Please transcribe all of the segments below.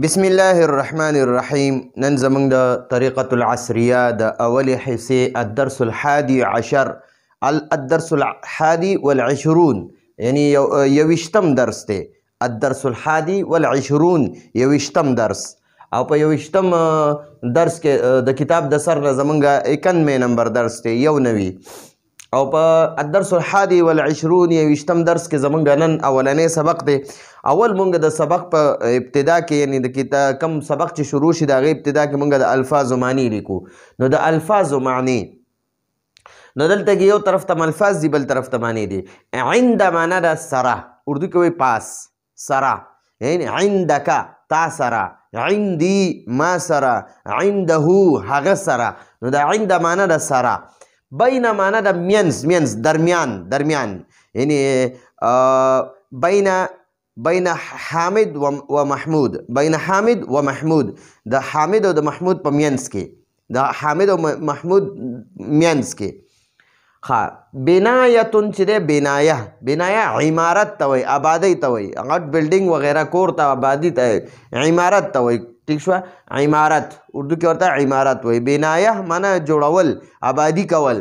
بسم الله الرحمن الرحيم. نن زمونږ د طریقة العصریه د اولې حصې الدرس الحادي عشر الدرس الحادي والعشرون یعنی یویشتم درس دی. الدرس الحادي والعشرون یویشتم درس، او په یویشتم درس کې د کتاب د سر نه زمونږ 91 نمبر درس دی، یو نوي. او په الدرس الحادي والعشرون یویشتم درس کې زمونږ نن اولنی سبق دی. اول مونږ د سبق په ابتدا کې یعنی د کتاب کم سبق چې شروع شي د هغې ابتدا کې مونږ د الفاظو معنی لیکو. نو د الفاظو معنی، نو دلته کې یو طرف ته الفاظ دي، بل طرف ته معنی دي. عند معنا د سره، اردو کې وایي پاس، سره یعنی عندک تا سره، عندي ما سره، عنده هغه سره. نو د عند معنا د سره، بین معنا د منځ درمیان یعنی بین حامد و محمود، بین حامد و محمود، د حامد او د محمود په منځ کې، د حامد او محمود منځ کې. بنایتون چې دی، بنایه عمارت ته وایي، آبادی ته وایي، غټ بلډینګ وغیرہ کور ته آبادی ته عمارت ته وایي. ٹھیک شوه، عمارت اردو کې ورته عمارت وایي. بنایه معنا جوړول، آبادی کول.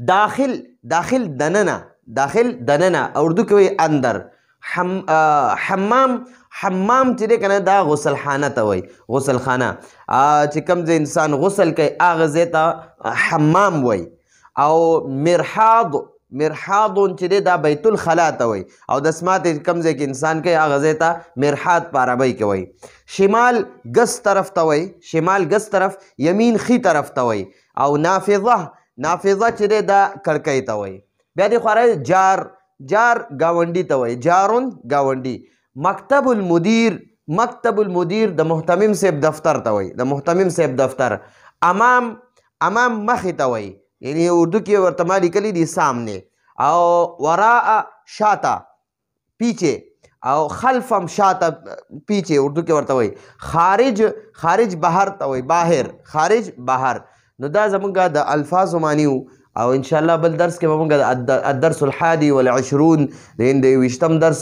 داخل دننه، اردو کې وایي اندر. حمام چې دی که نه دا غسل خانه ته وایي، غسل خانه چې کوم ځای انسان غسل کوي هغه ځای ته حمام وایي. او مرحاض چې دی دا بیت الخلا ته وایي، او دسمات کوم ځای کې انسان کوي هغه ځای ته مرحاض په عربۍ کې وایي. شمال ګس طرف ته وایي، شمال ګس طرف، یمین خي طرف ته وایي. او نافظه چې دی دا کړکۍ ته وایي. بیا دې خوا جار گاونډي ته وایي، جارون گاونډي. مکتب المدیر د محتمم صاحب دفتر ته وایي، د محتمم صاحب دفتر. امام مخې ته وایي، یعنی اردو کې ورته ما لیکلي دي سامنے. او وراء شاته پیچھے، او خلفم شاته پیچھے اردو کې ورته وایي. خارج بهر ته وایي، باهر، خارج بهر. نو دا زمونږ د الفاظو معنی و. او انشاءالله بل درس کې به مونږ الدرس الحادي والعشرون د یویشتم درس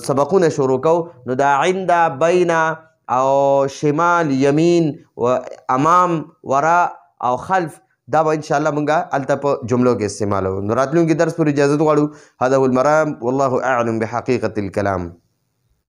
سبقونه شروع کوو. نو دا عند، بین او شمال، یمین و امام، وراء او خلف، دا به انشاءالله مونږ هلته په جملو کې استعمالوو. نو راتلونکي درس پورې اجازت غواړو. هذا هو المرام والله اعلم بحقیقة الکلام.